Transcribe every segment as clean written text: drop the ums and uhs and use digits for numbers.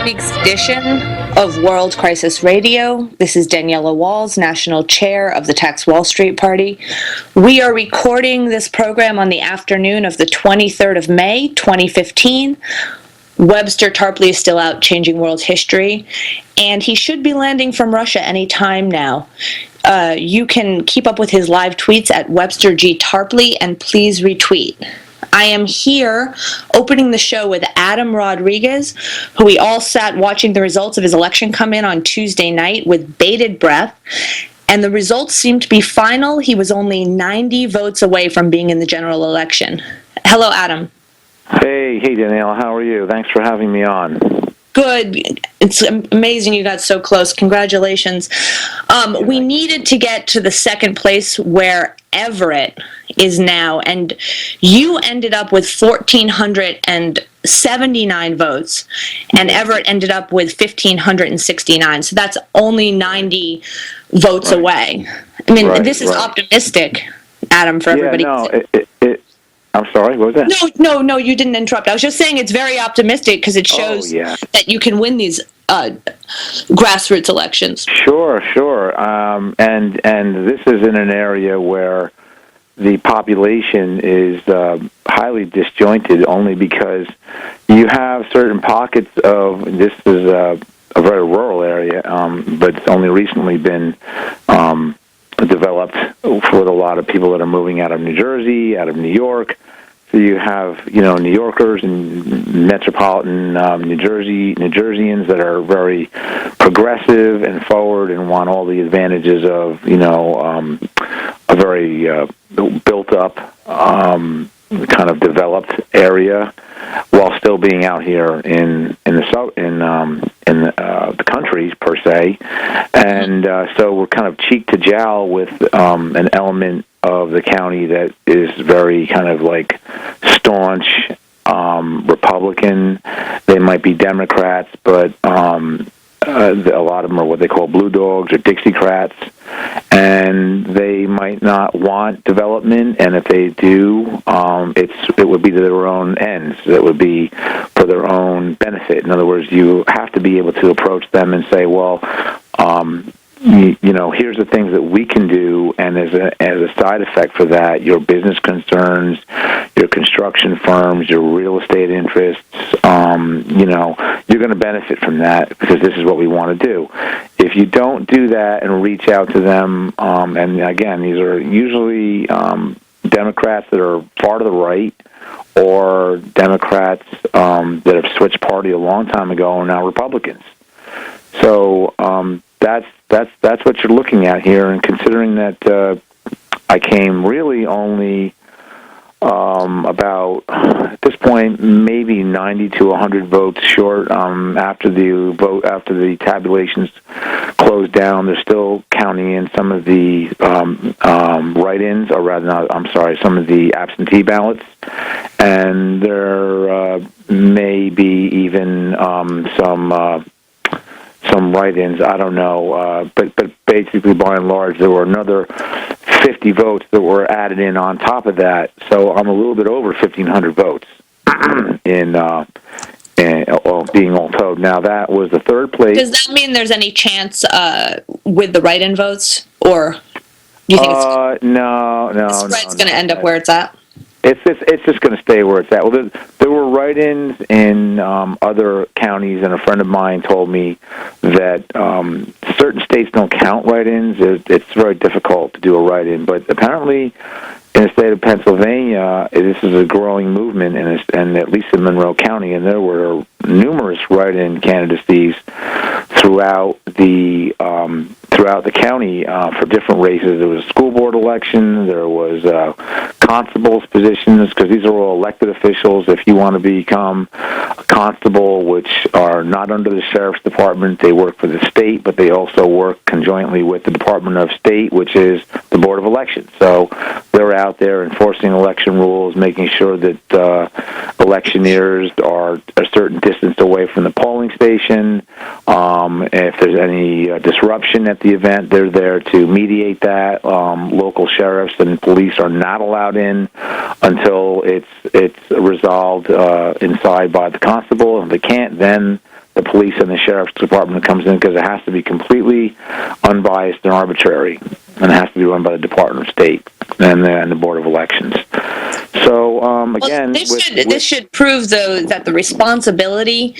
week's edition of World Crisis Radio. This is Daniela Walls, National Chair of the Tax Wall Street Party. We are recording this program on the afternoon of the 23rd of May, 2015. Webster Tarpley is still out changing world history, and he should be landing from Russia any time now. You can keep up with his live tweets at Webster G. Tarpley, and please retweet. I am here opening the show with Adam Rodriguez, who we all sat watching the results of his election come in on Tuesday night with bated breath, and the results seemed to be final. He was only 90 votes away from being in the general election. Hello, Adam. Hey, Danielle, how are you? Thanks for having me on. Good. It's amazing you got so close. Congratulations. We needed to get to the second place where Everett is now, and you ended up with 1,479 votes, and Everett ended up with 1,569, so that's only 90 votes away. I mean, this is optimistic, Adam, for everybody. I'm sorry, what was that? No, you didn't interrupt. I was just saying it's very optimistic because it shows that you can win these grassroots elections. Sure. And this is in an area where the population is highly disjointed only because you have certain pockets of, this is a very rural area, but it's only recently been developed with a lot of people that are moving out of New Jersey, out of New York. So you have, New Yorkers and metropolitan New Jerseyans that are very progressive and forward and want all the advantages of, a very built-up, kind of developed area, while still being out here in the countries per se, and so we're kind of cheek to jowl with an element of the county that is very kind of like staunch Republican. They might be Democrats, but a lot of them are what they call blue dogs or Dixiecrats, and they might not want development, and if they do, it would be to their own ends. It would be for their own benefit. In other words, you have to be able to approach them and say, well, here's the things that we can do, and as a side effect for that, your business concerns, your construction firms, your real estate interests, you're going to benefit from that because this is what we want to do. If you don't do that and reach out to them, and again, these are usually Democrats that are far to the right, or Democrats that have switched party a long time ago and now Republicans. So that's what you're looking at here, and considering that I came really only about, at this point, maybe 90 to 100 votes short after the tabulations closed down. They're still counting in some of the write-ins, or rather, some of the absentee ballots, and there may be even some write-ins, I don't know, but basically, by and large, there were another 50 votes that were added in on top of that, so I'm a little bit over 1,500 votes in being all told. Now, that was the third place. Does that mean there's any chance with the write-in votes, or do you think the spread's going to end up where it's at? It's just going to stay where it's at. Well, there were write-ins in other counties, and a friend of mine told me that certain states don't count write-ins. It's very difficult to do a write-in, but apparently in the state of Pennsylvania, this is a growing movement, and at least in Monroe County, and there were numerous write-in candidacies throughout the county for different races. There was a school board election, there was constables positions, because these are all elected officials. If you want to become a constable, which are not under the sheriff's department, they work for the state, but they also work conjointly with the Department of State, which is the Board of Elections. So they're out there enforcing election rules, making sure that electioneers are a certain distance away from the polling station. If there's any disruption at the event, they're there to mediate that. Local sheriffs and police are not allowed in until it's resolved inside by the constable. If they can't, then the police and the sheriff's department that comes in, because it has to be completely unbiased and arbitrary, and it has to be run by the Department of State and the Board of Elections. So again, this should prove, though, that the responsibility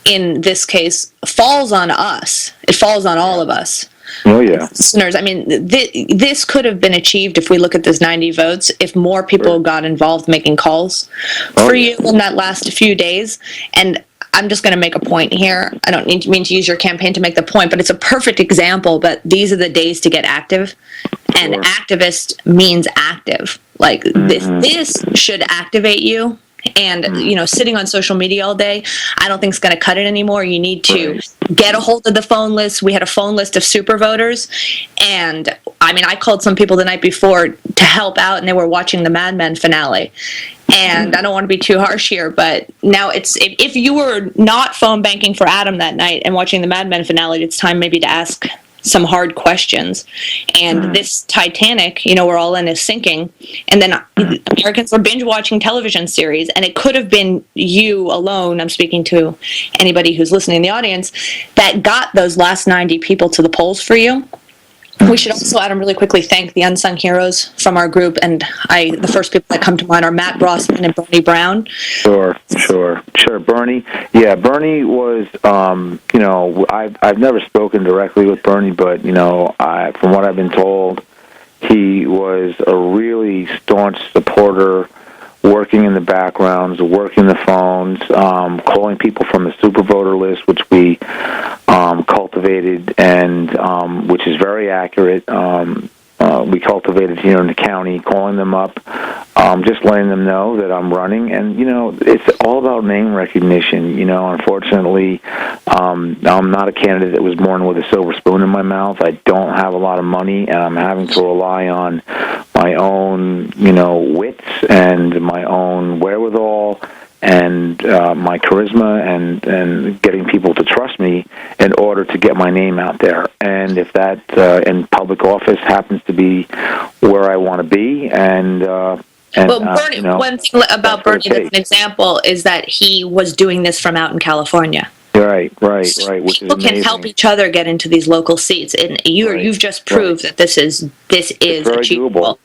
in this case falls on us. It falls on all of us. Oh, yeah. Listeners, I mean, this could have been achieved if we look at this 90 votes, if more people got involved making calls for you in that last few days. And I'm just going to make a point here. I don't mean to use your campaign to make the point, but it's a perfect example. But these are the days to get active. And activist means active. Like, this should activate you. And, sitting on social media all day, I don't think it's going to cut it anymore. You need to get a hold of the phone list. We had a phone list of super voters. And, I called some people the night before to help out, and they were watching the Mad Men finale. And I don't want to be too harsh here, but now if you were not phone banking for Adam that night and watching the Mad Men finale, it's time maybe to ask some hard questions. And this Titanic, we're all in, is sinking. And then Americans are binge watching television series, and it could have been you alone, I'm speaking to anybody who's listening in the audience, that got those last 90 people to the polls for you. We should also, Adam, really quickly thank the unsung heroes from our group, and the first people that come to mind are Matt Brossman and Bernie Brown. Sure. Bernie, Bernie was, I've never spoken directly with Bernie, but, from what I've been told, he was a really staunch supporter, working in the backgrounds, working the phones, calling people from the super voter list, which we cultivated, and which is very accurate. We cultivated here in the county, calling them up, just letting them know that I'm running. And, it's all about name recognition. Unfortunately, I'm not a candidate that was born with a silver spoon in my mouth. I don't have a lot of money, and I'm having to rely on my own, wits and my own wherewithal and my charisma and getting people to trust me in order to get my name out there. And if that in public office happens to be where I want to be, well, Bernie, one thing about Bernie that's an example is that he was doing this from out in California. Right. Which people is amazing. Can help each other get into these local seats, and you've just proved that this is achievable. Doable.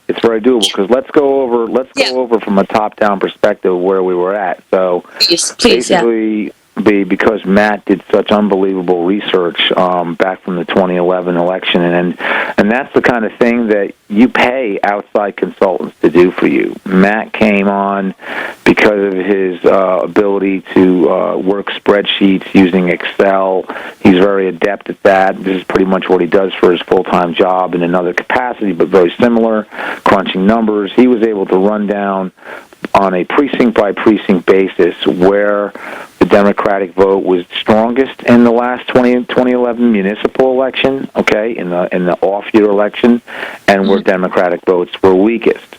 It's very doable, because let's go over from a top-down perspective where we were at. So please, basically, because Matt did such unbelievable research back from the 2011 election, and that's the kind of thing that you pay outside consultants to do for you. Matt came on because of his ability to work spreadsheets using Excel. He's very adept at that. This is pretty much what he does for his full-time job in another capacity, but very similar, crunching numbers. He was able to run down on a precinct-by-precinct basis where the Democratic vote was strongest in the last 2011 municipal election, in the off-year election, and where Democratic votes were weakest.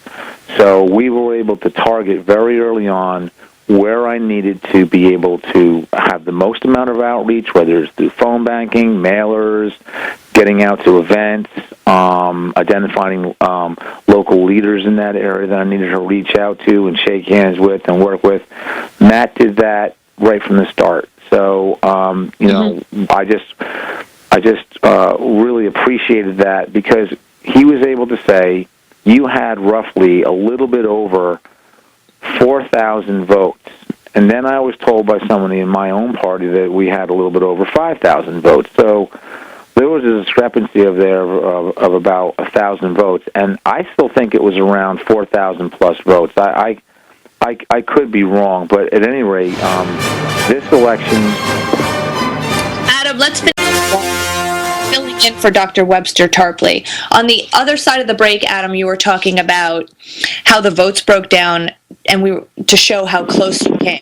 So we were able to target very early on where I needed to be able to have the most amount of outreach, whether it's through phone banking, mailers, getting out to events, identifying local leaders in that area that I needed to reach out to and shake hands with and work with. Matt did that right from the start. So, I just really appreciated that, because he was able to say, you had roughly a little bit over 4,000 votes. And then I was told by somebody in my own party that we had a little bit over 5,000 votes. So there was a discrepancy of about 1,000 votes, and I still think it was around 4,000 plus votes. I could be wrong, but at any rate, this election. Adam, let's finish filling in for Dr. Webster Tarpley. On the other side of the break, Adam, you were talking about how the votes broke down, and to show how close you came.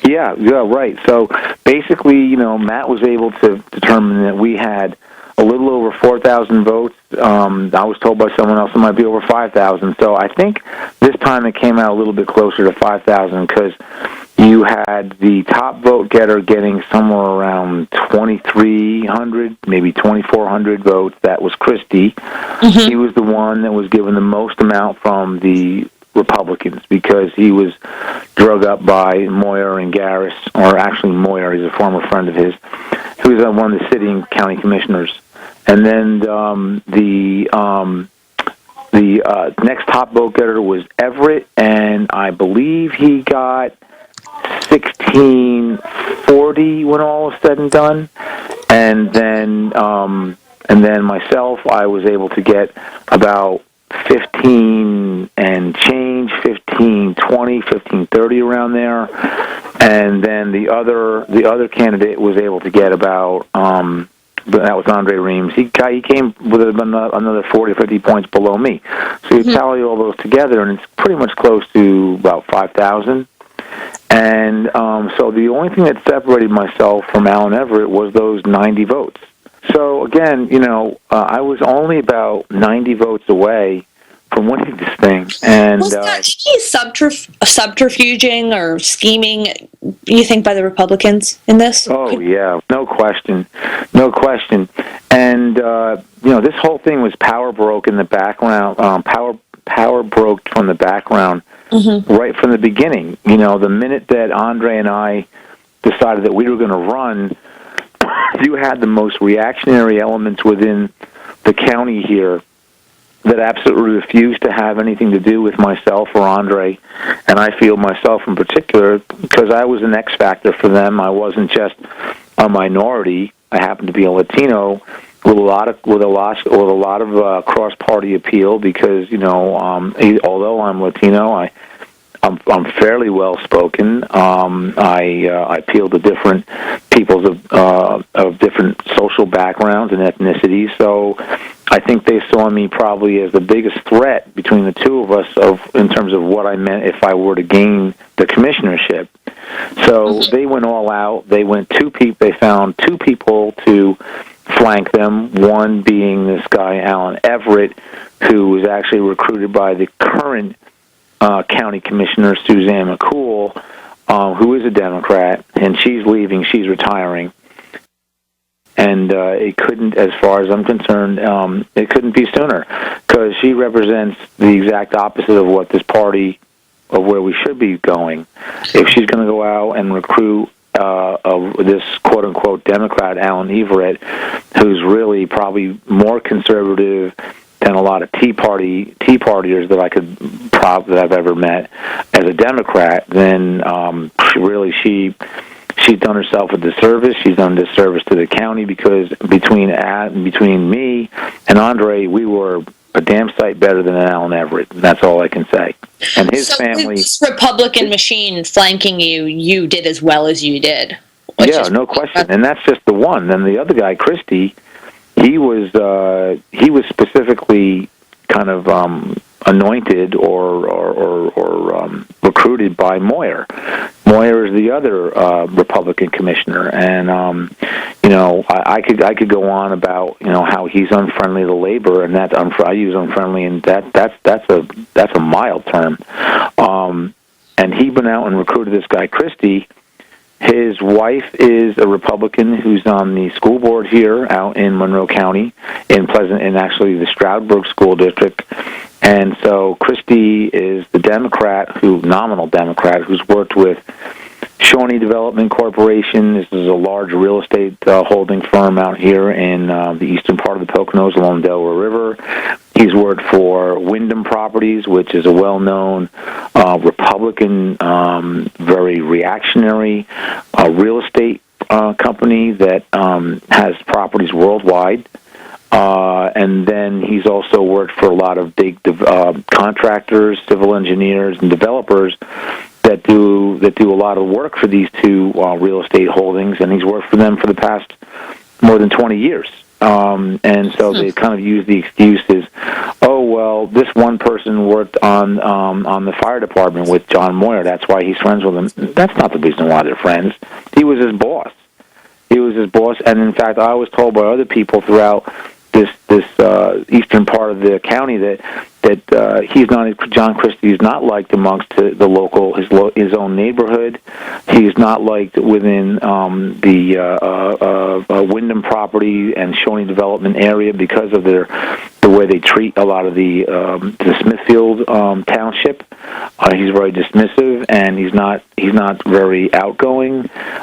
Yeah, right. So basically, Matt was able to determine that we had a little over 4,000 votes. I was told by someone else it might be over 5,000. So I think this time it came out a little bit closer to 5,000, because you had the top vote getter getting somewhere around 2,300, maybe 2,400 votes. That was Christie. He was the one that was given the most amount from the Republicans because he was drug up by Moyer and Garris, or actually Moyer, he's a former friend of his, who was one of the sitting county commissioners. And then the next top vote getter was Everett, and I believe he got 1640 when all was said and done. And then myself, I was able to get about 15 and change, 1520, 1530 around there. And then the other candidate was able to get about that was Andre Reams. He came with another 40 or 50 points below me. So you tally all those together, and it's pretty much close to about 5,000. And so the only thing that separated myself from Alan Everett was those 90 votes. So again, I was only about 90 votes away from winning this thing. And was that subterfuging or scheming, you think, by the Republicans in this? Oh, yeah, no question. And, this whole thing was power broke in the background, power broke from the background right from the beginning. The minute that Andre and I decided that we were going to run, you had the most reactionary elements within the county here that absolutely refused to have anything to do with myself or Andre, and I feel myself in particular, because I was an X factor for them. I wasn't just a minority. I happened to be a Latino with a lot of cross-party appeal because although I'm Latino, I'm fairly well spoken. I appeal to different peoples of different social backgrounds and ethnicities. So I think they saw me probably as the biggest threat between the two of us in terms of what I meant if I were to gain the commissionership. So they went all out. They found two people to flank them. One being this guy Alan Everett, who was actually recruited by the current county commissioner Suzanne McCool, who is a Democrat, and she's leaving. She's retiring. And it couldn't, as far as I'm concerned, it couldn't be sooner, because she represents the exact opposite of what this party, of where we should be going. If she's going to go out and recruit this quote-unquote Democrat, Alan Everett, who's really probably more conservative than a lot of Tea Partiers that that I've ever met as a Democrat, then she's done herself a disservice. She's done a disservice to the county, because between me and Andre, we were a damn sight better than Alan Everett. That's all I can say. And his family. With this Republican machine flanking you, you did as well as you did. Yeah, no question. And that's just the one. Then the other guy, Christie, he was specifically kind of anointed or recruited by Moyer. Moyer is the other Republican commissioner, and I could go on about how he's unfriendly to labor, and I use unfriendly, and that's a mild term. And he went out and recruited this guy Christie. His wife is a Republican who's on the school board here out in Monroe County, in actually the Stroudsburg School District. And so Christie is the nominal Democrat, who's worked with Shawnee Development Corporation. This is a large real estate holding firm out here in the eastern part of the Poconos along the Delaware River. He's worked for Wyndham Properties, which is a well-known Republican, very reactionary real estate company that has properties worldwide. And then he's also worked for a lot of big contractors, civil engineers, and developers that do a lot of work for these two real estate holdings, and he's worked for them for the past more than 20 years. And so they kind of use the excuses, oh, well, this one person worked on the fire department with John Moyer, that's why he's friends with him. That's not the reason why they're friends. He was his boss. And in fact, I was told by other people throughout this eastern part of the county that John Christie is not liked amongst the local his own neighborhood. He's not liked within the Wyndham property and Shawnee development area because of their the way they treat a lot of the Smithfield township. He's very dismissive, and he's not very outgoing.